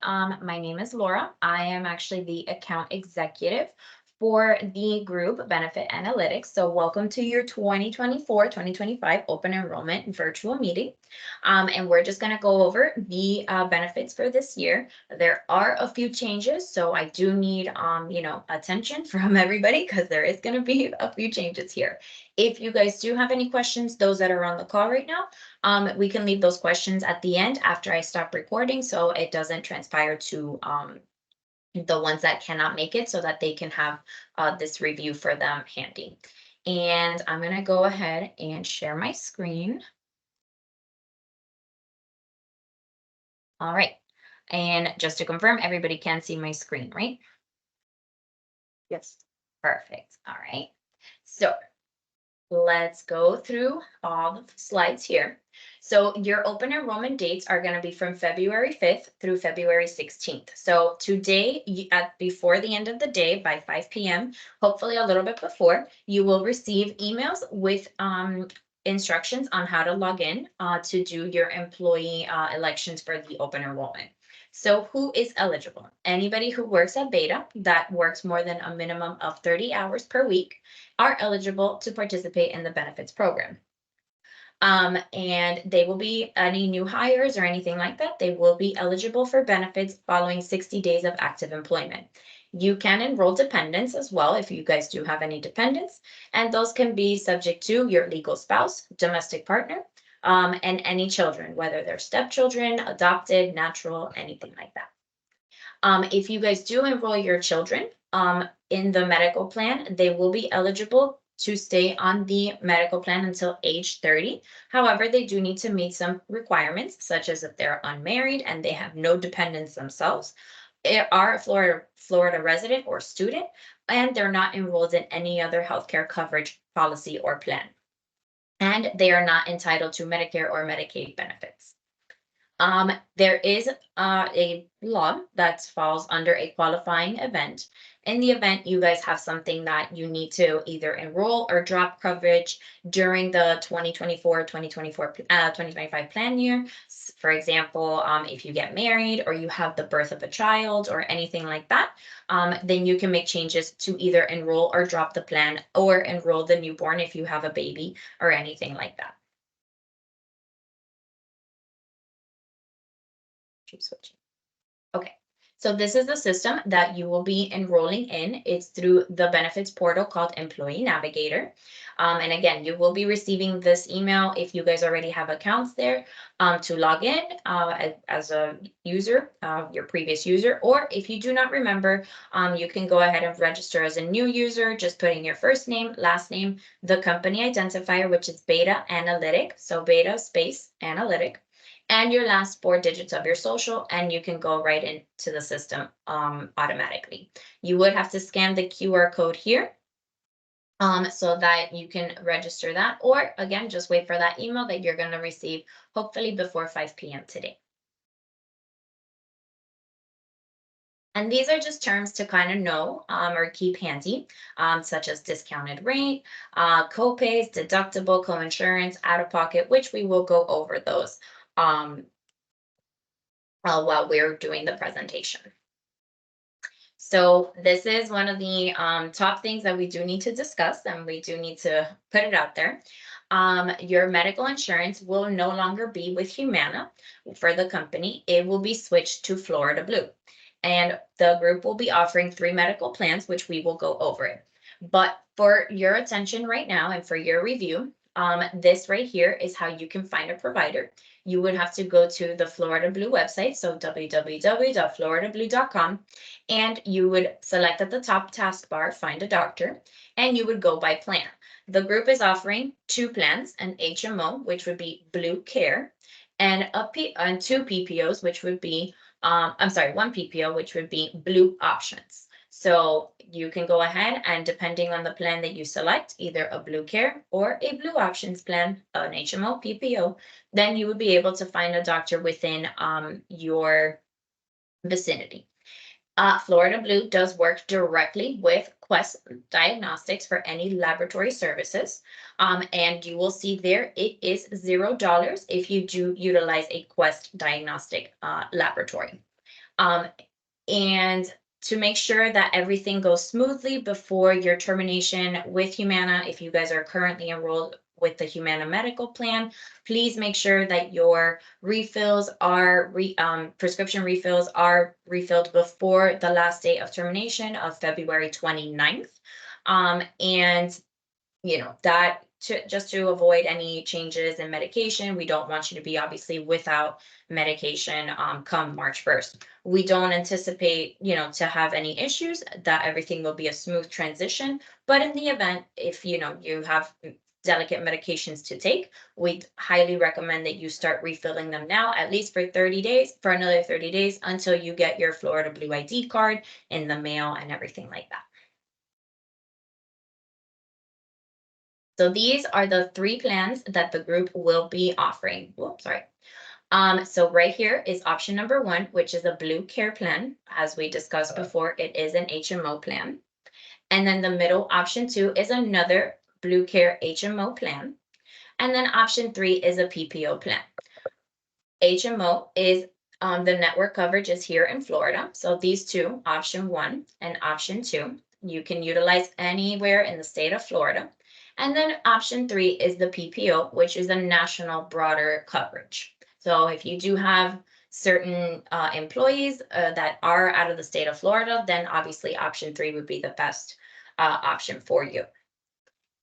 My name is Laura. I am actually the account executive for the group Benefit Analytics. So welcome to your 2024-2025 open enrollment virtual meeting. And we're just going to go over the benefits for this year. There are a few changes, so I do need attention from everybody because there is going to be a few changes here. If you guys do have any questions, those that are on the call right now, we can leave those questions at the end after I stop recording so it doesn't transpire to the ones that cannot make it so that they can have this review for them handy. And I'm going to go ahead and share my screen. All right. And just to confirm, everybody can see my screen, right? Yes. Perfect. All right. So let's go through all the slides here. So your open enrollment dates are going to be from February 5th through February 16th. So today, before the end of the day by 5 p.m., hopefully a little bit before, you will receive emails with instructions on how to log in to do your employee elections for the open enrollment. So who is eligible? Anybody who works at Beta that works more than a minimum of 30 hours per week are eligible to participate in the benefits program. And they will be any new hires or anything like that. They will be eligible for benefits following 60 days of active employment. You can enroll dependents as well if you guys do have any dependents, and those can be subject to your legal spouse, domestic partner, and any children, whether they're stepchildren, adopted, natural, anything like that. If you guys do enroll your children in the medical plan, they will be eligible to stay on the medical plan until age 30. However, they do need to meet some requirements, such as if they're unmarried and they have no dependents themselves, are a Florida resident or student, and they're not enrolled in any other healthcare coverage policy or plan. And they are not entitled to Medicare or Medicaid benefits. There is a law that falls under a qualifying event. In the event you guys have something that you need to either enroll or drop coverage during the 2024-2025 plan year. For example, if you get married or you have the birth of a child or anything like that, then you can make changes to either enroll or drop the plan or enroll the newborn if you have a baby or anything like that. Keep switching. Okay, so this is the system that you will be enrolling in. It's through the benefits portal called Employee Navigator. And again, you will be receiving this email if you guys already have accounts there to log in as a user, your previous user, or if you do not remember, you can go ahead and register as a new user, just putting your first name, last name, the company identifier, which is Beta Analytic, so Beta space Analytic, and your last 4 digits of your social, and you can go right into the system automatically. You would have to scan the QR code here so that you can register that, or again, just wait for that email that you're going to receive hopefully before 5 p.m. today. And these are just terms to kind of know or keep handy, such as discounted rate, co-pays, deductible, co-insurance, out-of-pocket, which we will go over those while we're doing the presentation. So this is one of the top things that we do need to discuss, and we do need to put it out there. Your medical insurance will no longer be with Humana for the company. It will be switched to Florida Blue. And the group will be offering 3 medical plans, which we will go over it. But for your attention right now and for your review, this right here is how you can find a provider. You would have to go to the Florida Blue website, so www.floridablue.com, and you would select at the top taskbar, find a doctor, and you would go by plan. The group is offering 2 plans, an HMO, which would be Blue Care, and 2 PPOs, which would be, 1 PPO, which would be Blue Options. So you can go ahead and depending on the plan that you select, either a Blue Care or a Blue Options plan, an HMO, PPO, then you would be able to find a doctor within your vicinity. Florida Blue does work directly with Quest Diagnostics for any laboratory services. And you will see there it is $0 if you do utilize a Quest Diagnostic laboratory. Um, and to make sure that everything goes smoothly before your termination with Humana, if you guys are currently enrolled with the Humana medical plan, please make sure that your refills are prescription refills are refilled before the last day of termination of February 29th. And that just to avoid any changes in medication, we don't want you to be obviously without medication come March 1st. We don't anticipate to have any issues, that everything will be a smooth transition. But in the event, if you have delicate medications to take, we highly recommend that you start refilling them now, at least for 30 days, for another 30 days, until you get your Florida Blue ID card in the mail and everything like that. So these are the three plans that the group will be offering. Whoops, sorry. So right here is option number one, which is a Blue Care plan. As we discussed before, it is an HMO plan. And then the middle option two is another Blue Care HMO plan. And then option three is a PPO plan. HMO is the network coverage is here in Florida. So these two, option one and option two, you can utilize anywhere in the state of Florida. And then option three is the PPO, which is a national broader coverage. So if you do have certain employees that are out of the state of Florida, then obviously option three would be the best option for you.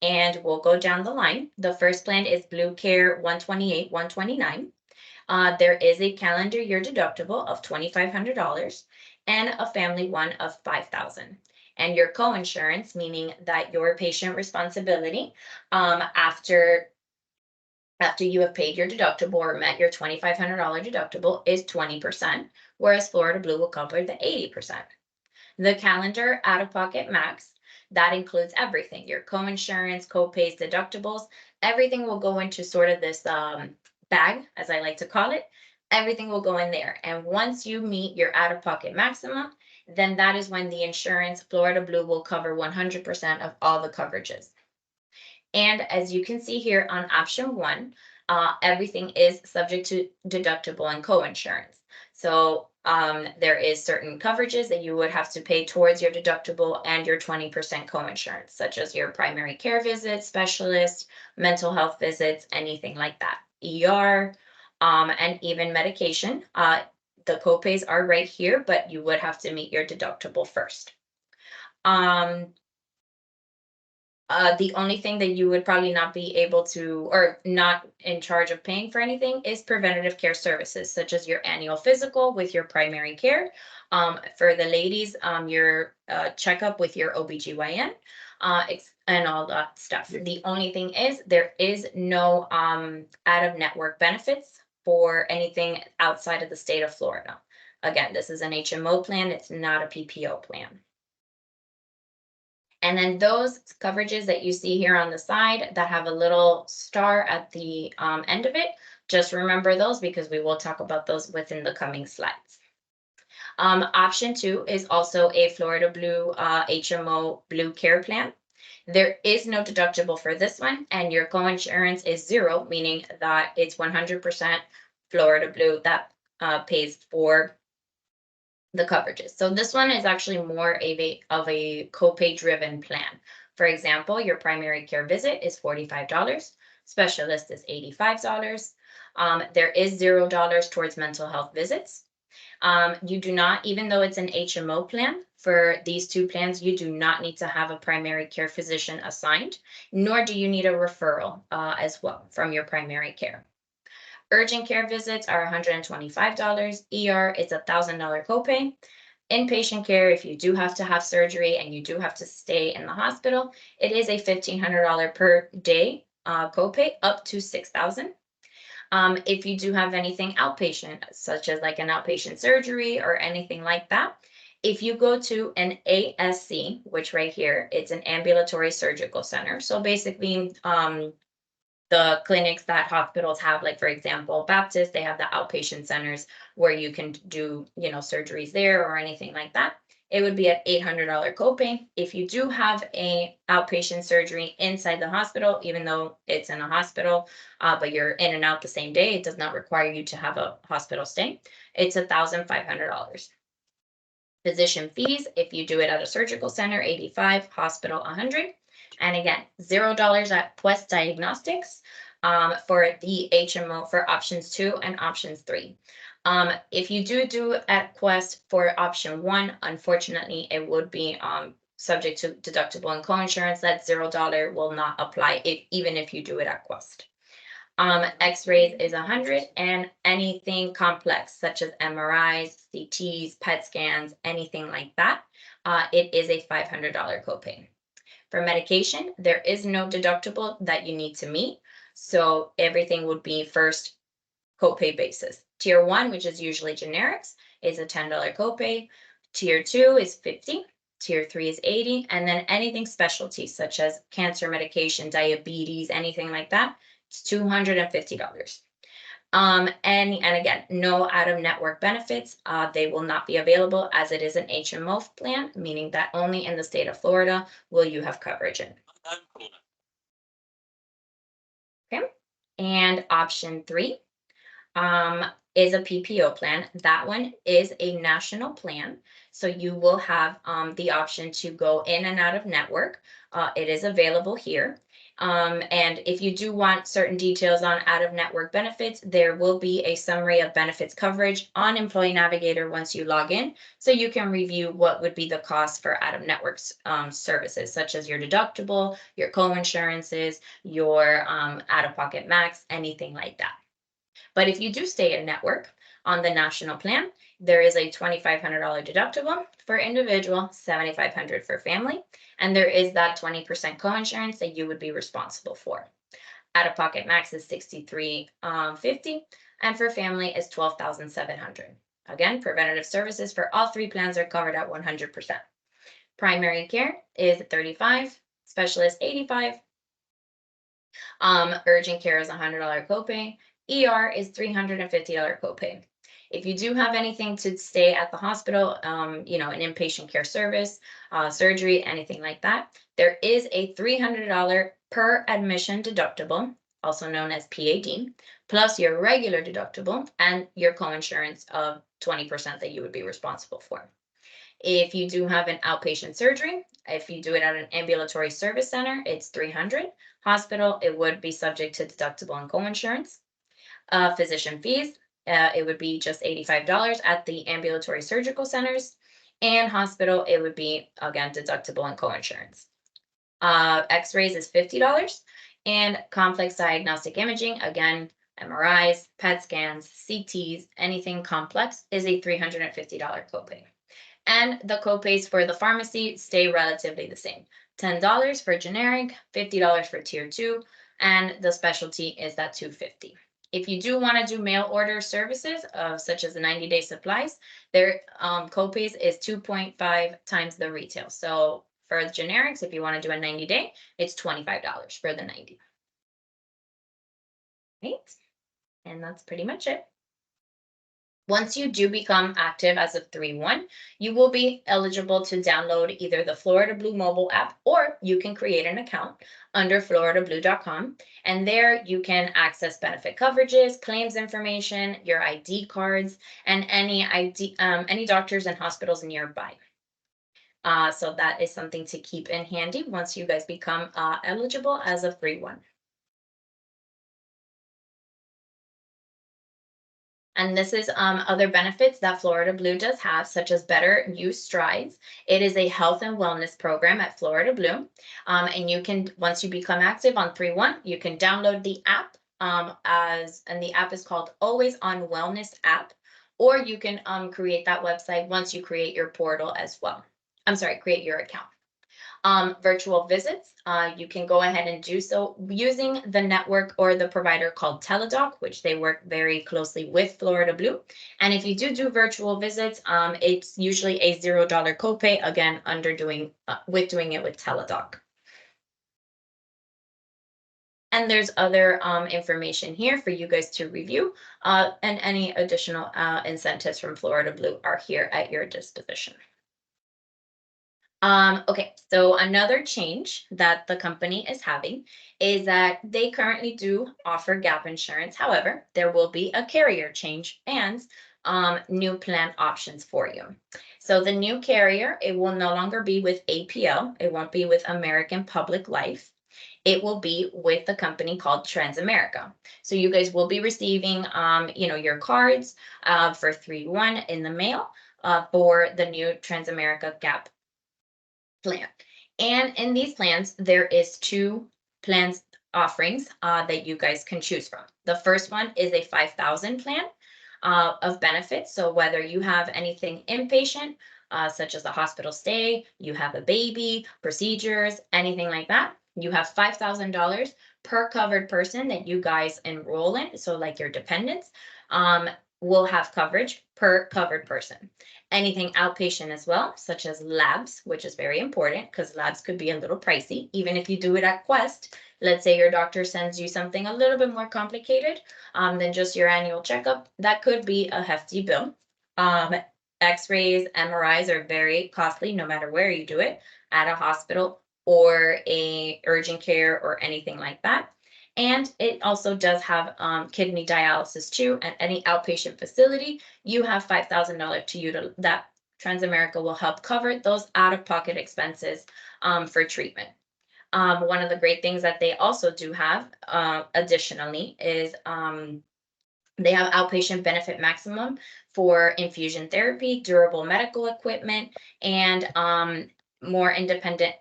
And we'll go down the line. The first plan is Blue Care 128, 129. There is a calendar year deductible of $2,500 and a family one of $5,000. And your co-insurance, meaning that your patient responsibility, after you have paid your deductible or met your $2,500 deductible, is 20%, whereas Florida Blue will cover the 80%. The calendar out-of-pocket max, that includes everything, your co-insurance, co-pays, deductibles, everything will go into sort of this bag, as I like to call it. Everything will go in there. And once you meet your out-of-pocket maximum, then that is when the insurance, Florida Blue, will cover 100% of all the coverages. And as you can see here on option one, everything is subject to deductible and co-insurance. So there is certain coverages that you would have to pay towards your deductible and your 20% co-insurance, such as your primary care visits, specialist, mental health visits, anything like that. ER, and even medication. The copays are right here, but you would have to meet your deductible first. The only thing that you would probably not be able to, or not in charge of paying for anything, is preventative care services, such as your annual physical with your primary care. For the ladies, your checkup with your OBGYN, and all that stuff. The only thing is, there is no out of network benefits for anything outside of the state of Florida. Again, this is an HMO plan, it's not a PPO plan. And then those coverages that you see here on the side that have a little star at the end of it, just remember those because we will talk about those within the coming slides. Option two is also a Florida Blue HMO Blue Care Plan. There is no deductible for this one, and your co-insurance is zero, meaning that it's 100% Florida Blue that pays for the coverages. So this one is actually more of a copay driven plan. For example, your primary care visit is $45, specialist is $85. There is $0 towards mental health visits. You do not, even though it's an HMO plan, for these two plans, you do not need to have a primary care physician assigned, nor do you need a referral as well from your primary care. Urgent care visits are $125. ER, it's $1,000 copay. Inpatient care, if you do have to have surgery and you do have to stay in the hospital, it is a $1,500 per day copay, up to $6,000. If you do have anything outpatient, such as like an outpatient surgery or anything like that, if you go to an ASC, which right here, it's an ambulatory surgical center. So basically, the clinics that hospitals have, like for example, Baptist, they have the outpatient centers where you can do, surgeries there or anything like that. It would be at $800 copay. If you do have a outpatient surgery inside the hospital, even though it's in a hospital, but you're in and out the same day, it does not require you to have a hospital stay. It's $1,500. Physician fees, if you do it at a surgical center, 85, hospital, 100. And again, $0 at Quest Diagnostics for the HMO for options 2 and options 3. If you do at Quest for option 1, unfortunately, it would be subject to deductible and coinsurance. That $0 will not apply even if you do it at Quest. X-rays is 100, and anything complex such as MRIs, CTs, PET scans, anything like that, it is a $500 copay. For medication, there is no deductible that you need to meet, so everything would be first copay basis. Tier 1, which is usually generics, is a $10 copay. Tier 2 is 50. Tier 3 is 80. And then anything specialty, such as cancer medication, diabetes, anything like that, it's $250. And again, no out-of-network benefits. They will not be available as it is an HMO plan, meaning that only in the state of Florida will you have coverage in. Okay. And option 3 is a PPO plan. That one is a national plan. So you will have the option to go in and out of network. It is available here. And if you do want certain details on out of network benefits, there will be a summary of benefits coverage on Employee Navigator once you log in. So you can review what would be the cost for out of network services, such as your deductible, your co-insurances, your out of pocket max, anything like that. But if you do stay in network on the national plan, there is a $2,500 deductible for individual, $7,500 for family, and there is that 20% coinsurance that you would be responsible for. Out-of-pocket max is $63.50, and for family is $12,700. Again, preventative services for all 3 plans are covered at 100%. Primary care is 35, specialist 85, urgent care is $100 copay. ER is $350 copay. If you do have anything to stay at the hospital, an inpatient care service, surgery, anything like that, there is a $300 per admission deductible, also known as PAD, plus your regular deductible and your coinsurance of 20% that you would be responsible for. If you do have an outpatient surgery, if you do it at an ambulatory service center, it's $300. Hospital, it would be subject to deductible and coinsurance. Physician fees, it would be just $85 at the ambulatory surgical centers. And hospital, it would be, again, deductible and coinsurance. X-rays is $50. And complex diagnostic imaging, again, MRIs, PET scans, CTs, anything complex is a $350 copay. And the copays for the pharmacy stay relatively the same. $10 for generic, $50 for tier 2, and the specialty is that $250. If you do want to do mail order services, such as the 90-day supplies, their copays is 2.5 times the retail. So for the generics, if you want to do a 90-day, it's $25 for the 90. Right? And that's pretty much it. Once you do become active as of 3/1, you will be eligible to download either the Florida Blue mobile app, or you can create an account under floridablue.com. And there you can access benefit coverages, claims information, your ID cards, and any doctors and hospitals nearby. So that is something to keep in handy once you guys become eligible as of 3/1. And this is other benefits that Florida Blue does have, such as Better Use Strides. It is a health and wellness program at Florida Blue. And you can, once you become active on 3/1, you can download the app and the app is called Always on Wellness app, or you can create that website once you create your portal as well. I'm sorry, create your account. Virtual visits, you can go ahead and do so using the network or the provider called Teladoc, which they work very closely with Florida Blue. And if you do virtual visits, it's usually a $0 copay, again, doing it with Teladoc. And there's other information here for you guys to review, and any additional incentives from Florida Blue are here at your disposition. Okay, so another change that the company is having is that they currently do offer gap insurance. However, there will be a carrier change and new plan options for you. So the new carrier, it will no longer be with APL. It won't be with American Public Life. It will be with the company called Transamerica. So you guys will be receiving, your cards for 3/1 in the mail for the new Transamerica Gap plan. And in these plans, there is two plans offerings that you guys can choose from. The first one is a 5,000 plan of benefits. So whether you have anything inpatient, such as a hospital stay, you have a baby, procedures, anything like that, you have $5,000 per covered person that you guys enroll in. So like your dependents will have coverage per covered person. Anything outpatient as well, such as labs, which is very important because labs could be a little pricey, even if you do it at Quest. Let's say your doctor sends you something a little bit more complicated than just your annual checkup. That could be a hefty bill. Um, X-rays, MRIs are very costly no matter where you do it, at a hospital or a urgent care or anything like that. And it also does have kidney dialysis too. At any outpatient facility, you have $5,000 to utilize that. Transamerica will help cover those out-of-pocket expenses for treatment. One of the great things that they also do have, additionally, is they have outpatient benefit maximum for infusion therapy, durable medical equipment, and more independent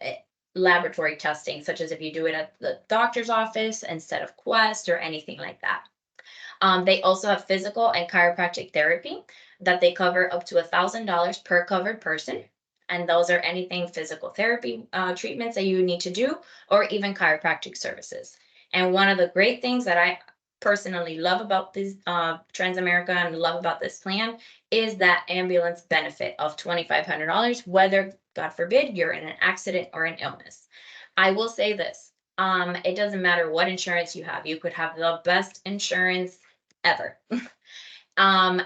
laboratory testing, such as if you do it at the doctor's office instead of Quest or anything like that. They also have physical and chiropractic therapy that they cover up to $1,000 per covered person. And those are anything physical therapy treatments that you need to do, or even chiropractic services. And one of the great things that I personally love about this Transamerica and love about this plan is that ambulance benefit of $2,500, whether, God forbid, you're in an accident or an illness. I will say this. It doesn't matter what insurance you have. You could have the best insurance ever. um,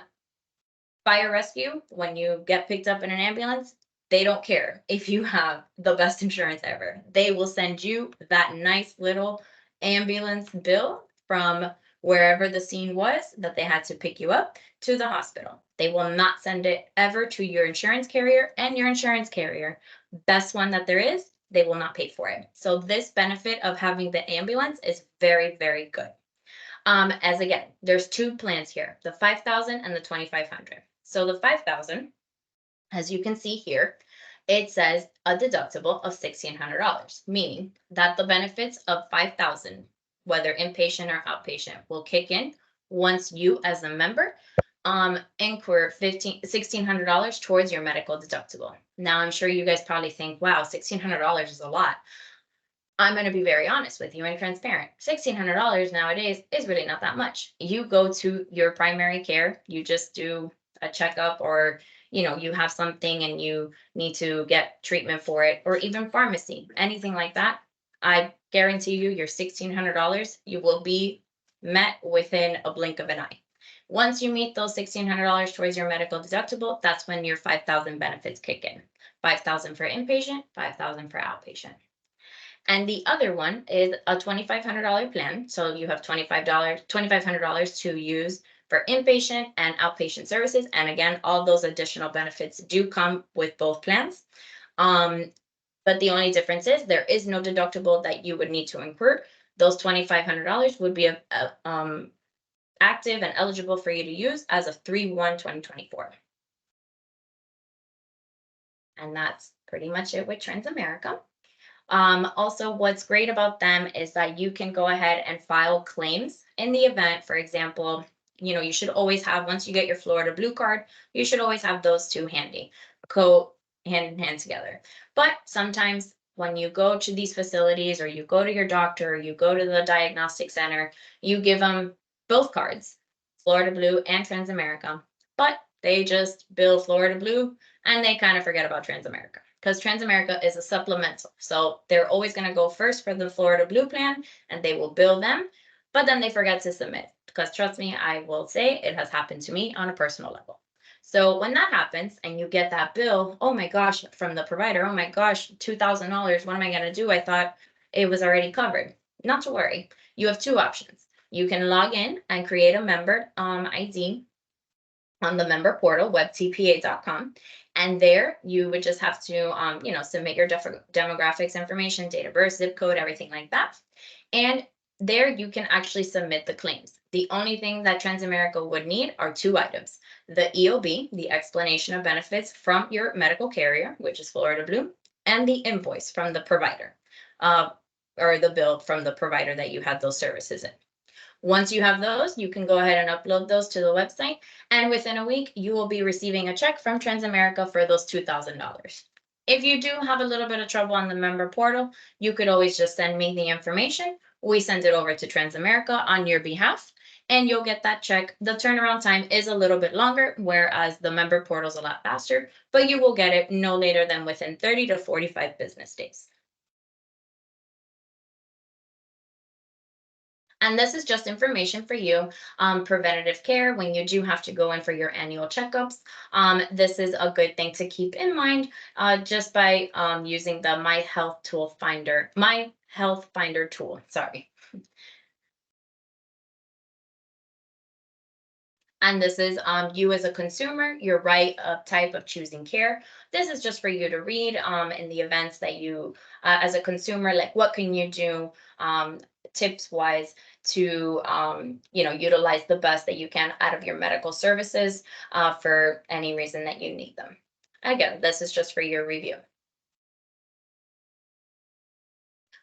Fire rescue, when you get picked up in an ambulance, they don't care if you have the best insurance ever. They will send you that nice little ambulance bill from wherever the scene was that they had to pick you up to the hospital. They will not send it ever to your insurance carrier, and your insurance carrier, best one that there is, they will not pay for it. So this benefit of having the ambulance is very, very good. As again, there's two plans here, the 5,000 and the 2,500. So the 5,000, as you can see here, it says a deductible of $1,600, meaning that the benefits of 5,000, whether inpatient or outpatient, will kick in once you as a member incur $1,600 towards your medical deductible. Now, I'm sure you guys probably think, wow, $1,600 is a lot. I'm going to be very honest with you and transparent. $1,600 nowadays is really not that much. You go to your primary care, you just do a checkup, or you have something and you need to get treatment for it, or even pharmacy, anything like that. I guarantee you your $1,600, you will be met within a blink of an eye. Once you meet those $1,600 towards your medical deductible, that's when your 5,000 benefits kick in. 5,000 for inpatient, 5,000 for outpatient. And the other one is a $2,500 plan. So you have $2,500 to use for inpatient and outpatient services. And again, all those additional benefits do come with both plans. But the only difference is there is no deductible that you would need to incur. Those $2,500 would be active and eligible for you to use as of 3/1/2024. And that's pretty much it with Transamerica. Also, what's great about them is that you can go ahead and file claims in the event. For example, you should always have, once you get your Florida Blue card, you should always have those two handy, go hand in hand together. But sometimes when you go to these facilities, or you go to your doctor, or you go to the diagnostic center, you give them both cards, Florida Blue and Transamerica, but they just bill Florida Blue and they kind of forget about Transamerica, because Transamerica is a supplemental. So they're always going to go first for the Florida Blue plan and they will bill them, but then they forget to submit. Because trust me, I will say it has happened to me on a personal level. So when that happens and you get that bill, oh my gosh, from the provider, oh my gosh, $2,000, what am I going to do? I thought it was already covered. Not to worry. You have two options. You can log in and create a member ID on the member portal, webtpa.com. And there you would just have to, submit your demographics information, date of birth, zip code, everything like that. And there you can actually submit the claims. The only thing that Transamerica would need are two items: the EOB, the explanation of benefits from your medical carrier, which is Florida Blue, and the invoice from the provider, uh, or the bill from the provider that you had those services in. Once you have those, you can go ahead and upload those to the website. And within a week, you will be receiving a check from Transamerica for those $2,000. If you do have a little bit of trouble on the member portal, you could always just send me the information. We send it over to Transamerica on your behalf, and you'll get that check. The turnaround time is a little bit longer, whereas the member portal is a lot faster, but you will get it no later than within 30 to 45 business days. And this is just information for you. Preventative care, when you do have to go in for your annual checkups, this is a good thing to keep in mind, just by using the My Health Finder tool. Sorry. And this is you as a consumer, your right of type of choosing care. This is just for you to read in the events that you, as a consumer, like what can you do, tips wise, to utilize the best that you can out of your medical services, for any reason that you need them. Again, this is just for your review.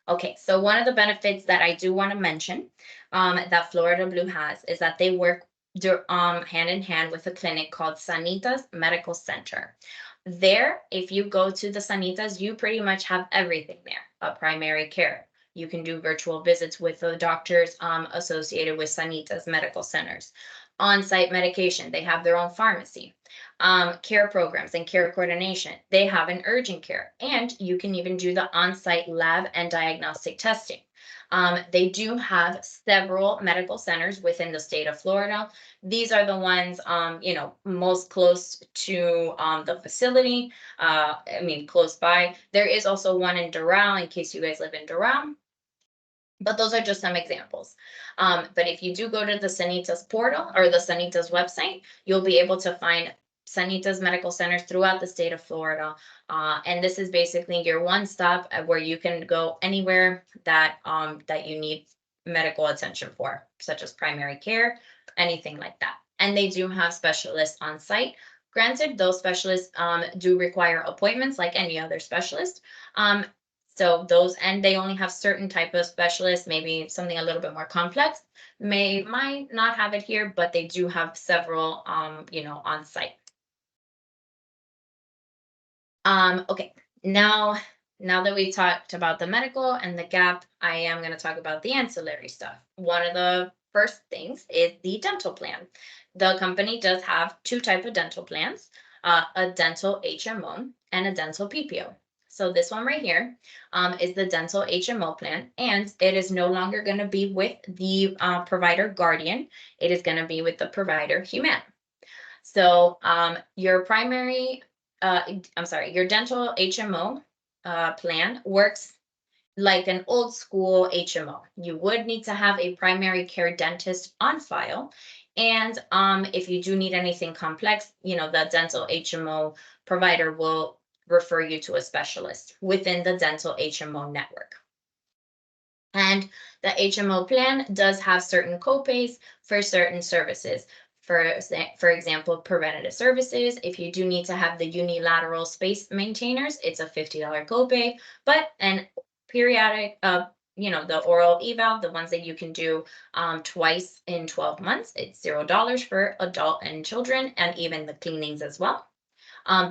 Okay, so one of the benefits that I do want to mention, that Florida Blue has, is that they work hand in hand with a clinic called Sanitas Medical Center. There, if you go to the Sanitas, you pretty much have everything there. A primary care. You can do virtual visits with the doctors associated with Sanitas Medical Centers. On-site medication. They have their own pharmacy, care programs and care coordination. They have an urgent care, and you can even do the on site lab and diagnostic testing. They do have several medical centers within the state of Florida. These are the ones, most close to the facility. Close by. There is also one in Doral, in case you guys live in Doral. But those are just some examples. But if you do go to the Sanitas portal or the Sanitas website, you'll be able to find Sanitas medical centers throughout the state of Florida. And this is basically your one stop, where you can go anywhere that you need medical attention for, such as primary care, anything like that. And they do have specialists on site. Granted, those specialists do require appointments like any other specialist. Um, so those, and they only have certain type of specialists, maybe something a little bit more complex, might not have it here, but they do have several, on site. Okay, now that we've talked about the medical and the gap, I am going to talk about the ancillary stuff. One of the first things is the dental plan. The company does have two type of dental plans, a dental HMO and a dental PPO. So this one right here, is the dental HMO plan, and it is no longer going to be with the provider Guardian. It is going to be with the provider Humana. So your dental HMO plan works like an old school HMO. You would need to have a primary care dentist on file. And if you do need anything complex, the dental HMO provider will refer you to a specialist within the dental HMO network. And the HMO plan does have certain copays for certain services. For example, preventative services. If you do need to have the unilateral space maintainers, it's a $50 copay. But an periodic, the oral eval, the ones that you can do twice in 12 months, it's $0 for adult and children, and even the cleanings as well.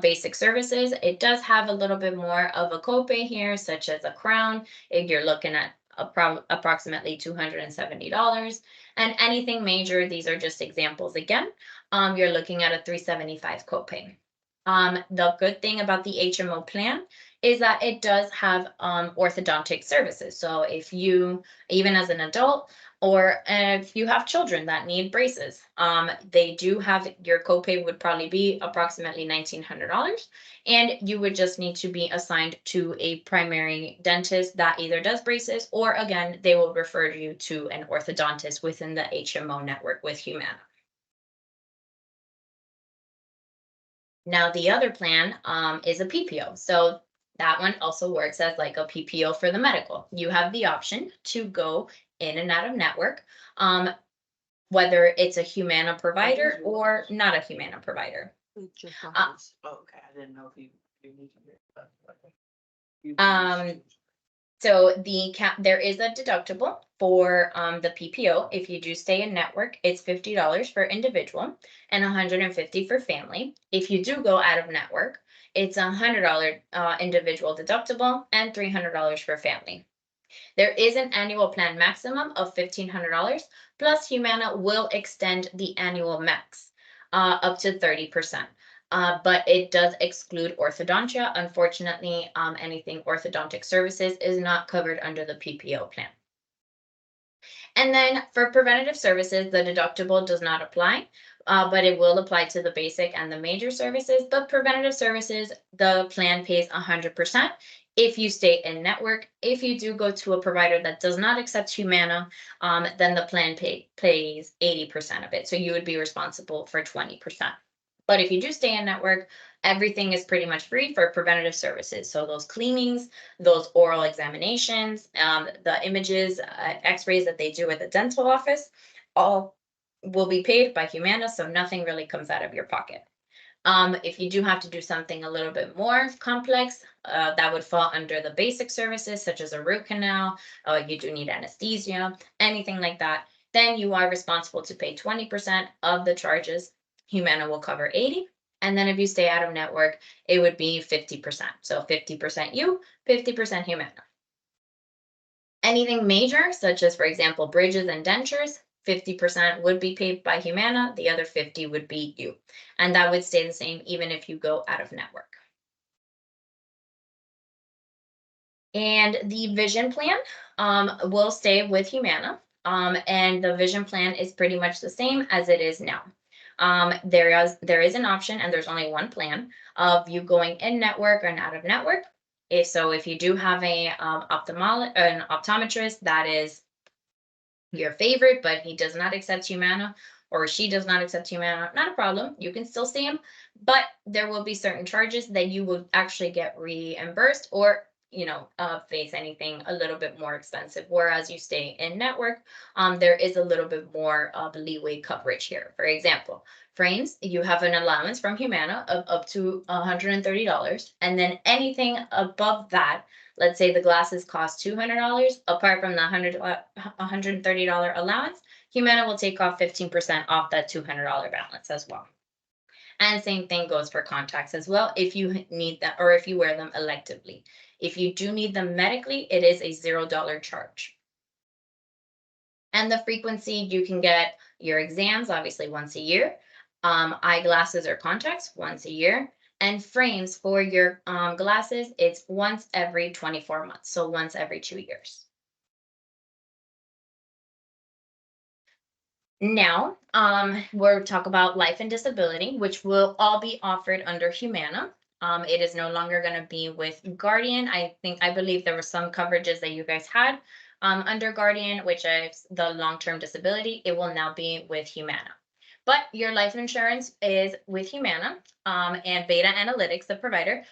Basic services, it does have a little bit more of a copay here, such as a crown. If you're looking at approximately $270. And anything major, these are just examples again, you're looking at a $375 copay. The good thing about the HMO plan is that it does have orthodontic services. So if you, even as an adult, or if you have children that need braces, they do have, your copay would probably be approximately $1,900, and you would just need to be assigned to a primary dentist that either does braces, or again, they will refer you to an orthodontist within the HMO network with Humana. Now, the other plan is a PPO. So that one also works as like a PPO for the medical. You have the option to go in and out of network, um, whether it's a Humana provider or not a Humana provider. Just Uh, offers. Oh, okay, I didn't know if you need to hear that. Okay. Um, so there is a deductible for the PPO. If you do stay in network, it's $50 for individual and $150 for family. If you do go out of network, it's $100 individual deductible and $300 for family. There is an annual plan maximum of $1,500, plus Humana will extend the annual max up to 30%. But it does exclude orthodontia. Unfortunately, anything orthodontic services is not covered under the PPO plan. And then for preventative services, the deductible does not apply, but it will apply to the basic and the major services. But preventative services, the plan pays 100% if you stay in network. If you do go to a provider that does not accept Humana, then the plan pays 80% of it. So you would be responsible for 20%. But if you do stay in network, everything is pretty much free for preventative services. So those cleanings, those oral examinations, the images, x-rays that they do at the dental office, all will be paid by Humana, so nothing really comes out of your pocket. If you do have to do something a little bit more complex, that would fall under the basic services, such as a root canal, you do need anesthesia, anything like that, then you are responsible to pay 20% of the charges. Humana will cover 80. And then if you stay out of network, it would be 50%. So 50% you, 50% Humana. Anything major, such as, for example, bridges and dentures, 50% would be paid by Humana, the other 50 would be you. And that would stay the same even if you go out of network. And the vision plan will stay with Humana. And the vision plan is pretty much the same as it is now. There is an option, and there's only one plan of you going in network and out of network. If you do have an optometrist that is your favorite, but he does not accept Humana or she does not accept Humana, not a problem. You can still see him, but there will be certain charges that you will actually get reimbursed or face anything a little bit more expensive. Whereas you stay in network, there is a little bit more of leeway coverage here. For example, frames, you have an allowance from Humana of up to $130, and then anything above that, let's say the glasses cost $200, apart from the $130 allowance, Humana will take off 15% off that $200 balance as well. And same thing goes for contacts as well, if you need them or if you wear them electively. If you do need them medically, it is a $0 charge. And the frequency, you can get your exams obviously once a year, eyeglasses or contacts once a year, and frames for your glasses, it's once every 24 months, so once every 2 years. Now, we'll talk about life and disability, which will all be offered under Humana. It is no longer going to be with Guardian. I believe there were some coverages that you guys had under Guardian, which is the long-term disability. It will now be with Humana. But your life insurance is with Humana, and Beta Analytics, the provider,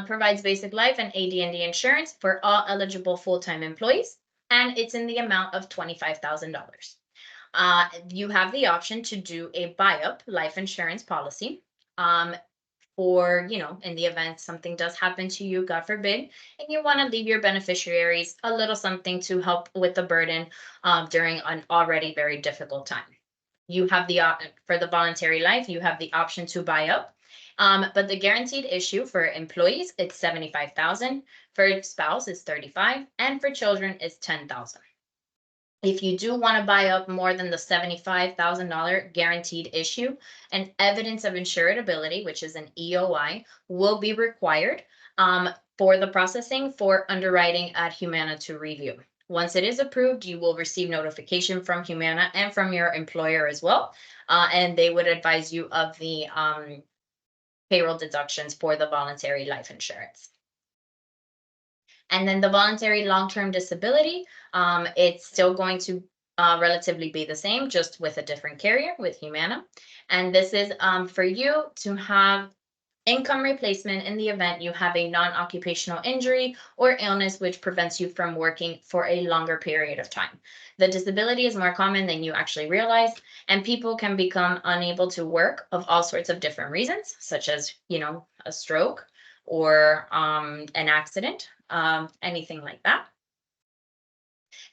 provides basic life and AD&D insurance for all eligible full-time employees, and it's in the amount of $25,000. You have the option to do a buy-up life insurance policy, for, in the event something does happen to you, God forbid, and you want to leave your beneficiaries a little something to help with the burden during an already very difficult time. You have the option for the voluntary life, you have the option to buy up. But the guaranteed issue for employees, it's 75,000, for spouse is 35, and for children is 10,000. If you do want to buy up more than the $75,000 guaranteed issue, an evidence of insurability, which is an EOI, will be required for the processing for underwriting at Humana to review. Once it is approved, you will receive notification from Humana and from your employer as well, and they would advise you of the payroll deductions for the voluntary life insurance. And then the voluntary long-term disability, it's still going to relatively be the same, just with a different carrier, with Humana. And this is for you to have income replacement in the event you have a non-occupational injury or illness which prevents you from working for a longer period of time. The disability is more common than you actually realize, and people can become unable to work of all sorts of different reasons, such as, a stroke or an accident, anything like that.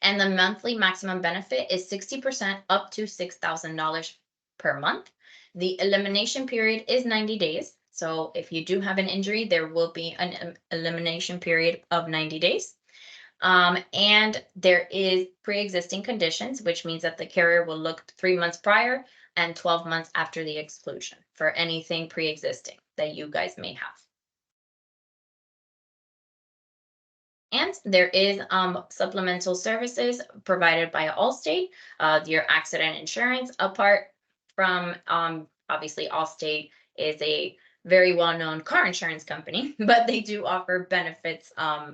And the monthly maximum benefit is 60% up to $6,000 per month. The elimination period is 90 days. So if you do have an injury, there will be an elimination period of 90 days. And there is pre-existing conditions, which means that the carrier will look 3 months prior and 12 months after the exclusion for anything pre-existing that you guys may have. And there is supplemental services provided by Allstate, your accident insurance, apart from obviously Allstate is a very well-known car insurance company, but they do offer benefits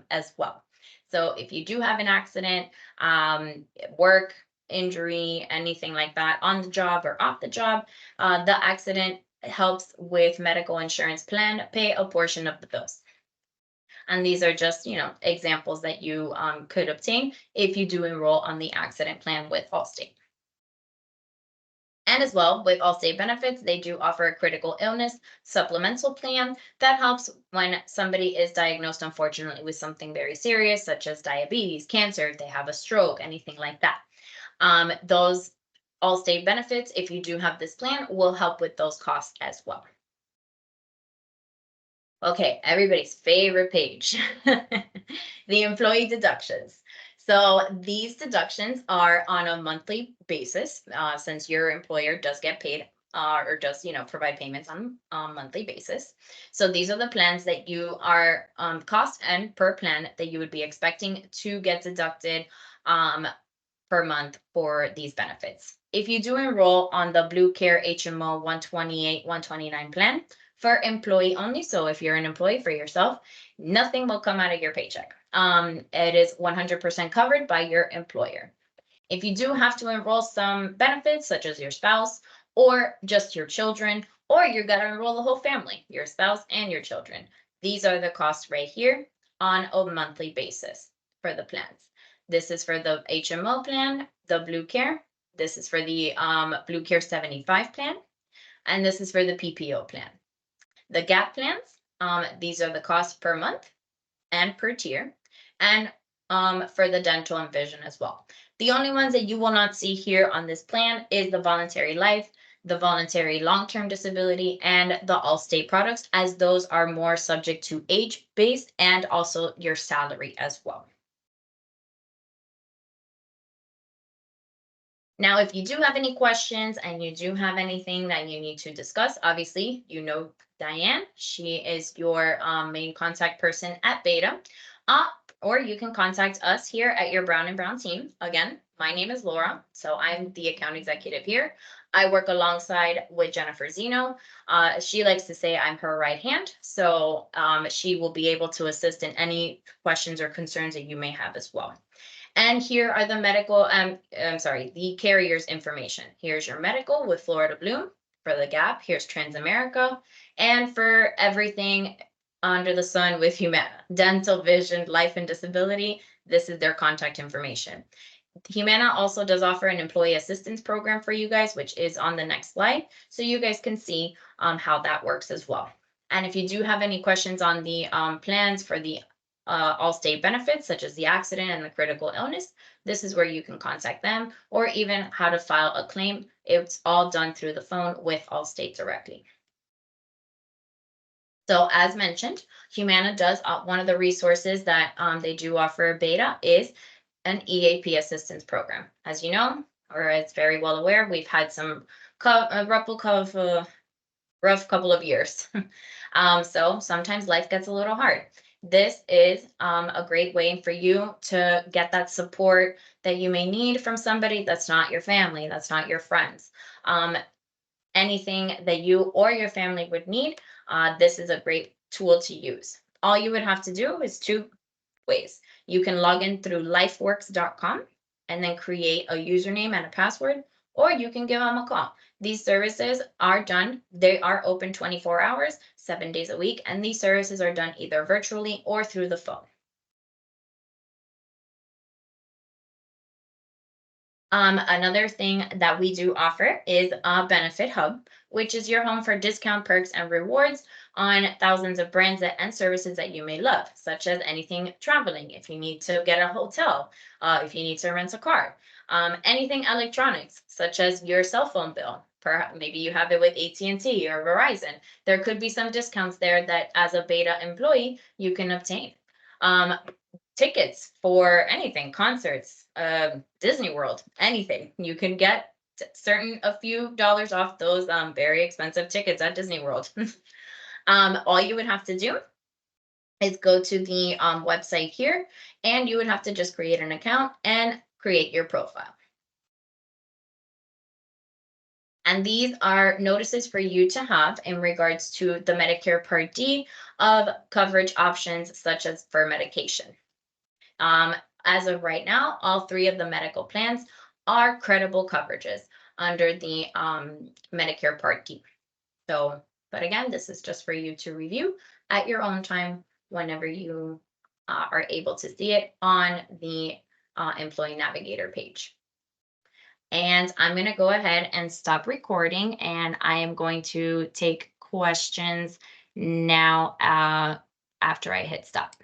as well. So if you do have an accident, work, injury, anything like that on the job or off the job, the accident helps with medical insurance plan, pay a portion of the bills. And these are just, examples that you could obtain if you do enroll on the accident plan with Allstate. And as well, with Allstate benefits, they do offer a critical illness supplemental plan that helps when somebody is diagnosed, unfortunately, with something very serious, such as diabetes, cancer, if they have a stroke, anything like that. Those Allstate benefits, if you do have this plan, will help with those costs as well. Okay, everybody's favorite page, the employee deductions. So these deductions are on a monthly basis, since your employer does get paid or does, provide payments on a monthly basis. So these are the plans that you are cost and per plan that you would be expecting to get deducted per month for these benefits. If you do enroll on the Blue Care HMO 128, 129 plan, for employee only. So if you're an employee for yourself, nothing will come out of your paycheck. It is 100% covered by your employer. If you do have to enroll some benefits, such as your spouse or just your children, or you're going to enroll the whole family, your spouse and your children, these are the costs right here on a monthly basis for the plans. This is for the HMO plan, the Blue Care. This is for the Blue Care 75 plan. And this is for the PPO plan. The GAP plans, these are the costs per month and per tier, and for the dental and vision as well. The only ones that you will not see here on this plan is the voluntary life, the voluntary long-term disability, and the Allstate products, as those are more subject to age-based and also your salary as well. Now, if you do have any questions and you do have anything that you need to discuss, obviously, Diane. She is your main contact person at Beta. Or you can contact us here at your Brown & Brown team. Again, my name is Laura, so I'm the account executive here. I work alongside with Jennifer Zeno. She likes to say I'm her right hand, so she will be able to assist in any questions or concerns that you may have as well. And here are the the carrier's information. Here's your medical with Florida Bloom. For the GAP, here's Transamerica. And for everything under the sun with Humana, dental, vision, life, and disability, this is their contact information. Humana also does offer an employee assistance program for you guys, which is on the next slide. So you guys can see how that works as well. And if you do have any questions on the plans for the Allstate benefits, such as the accident and the critical illness, this is where you can contact them, or even how to file a claim. It's all done through the phone with Allstate directly. So as mentioned, Humana does, one of the resources that they do offer Beta is an EAP assistance program. As you know, or as very well aware, we've had some rough couple of years. So sometimes life gets a little hard. This is a great way for you to get that support that you may need from somebody that's not your family, that's not your friends. Anything that you or your family would need, this is a great tool to use. All you would have to do is 2 ways. You can log in through lifeworks.com and then create a username and a password, or you can give them a call. These services are done, they are open 24 hours, 7 days a week, and these services are done either virtually or through the phone. Another thing that we do offer is a benefit hub, which is your home for discount perks and rewards on thousands of brands and services that you may love, such as anything traveling, if you need to get a hotel, if you need to rent a car, anything electronics, such as your cell phone bill. Perhaps maybe you have it with AT&T or Verizon. There could be some discounts there that as a beta employee you can obtain. Um, Tickets for anything, concerts, Disney World, anything. You can get certain a few dollars off those very expensive tickets at Disney World. All you would have to do is go to the website here, and you would have to just create an account and create your profile. And these are notices for you to have in regards to the Medicare Part D of coverage options such as for medication. Um, as of right now, all three of the medical plans are credible coverages under the Medicare Part D. So, but again, this is just for you to review at your own time whenever you are able to see it on the Employee Navigator page. And I'm going to go ahead and stop recording, and I am going to take questions now after I hit stop.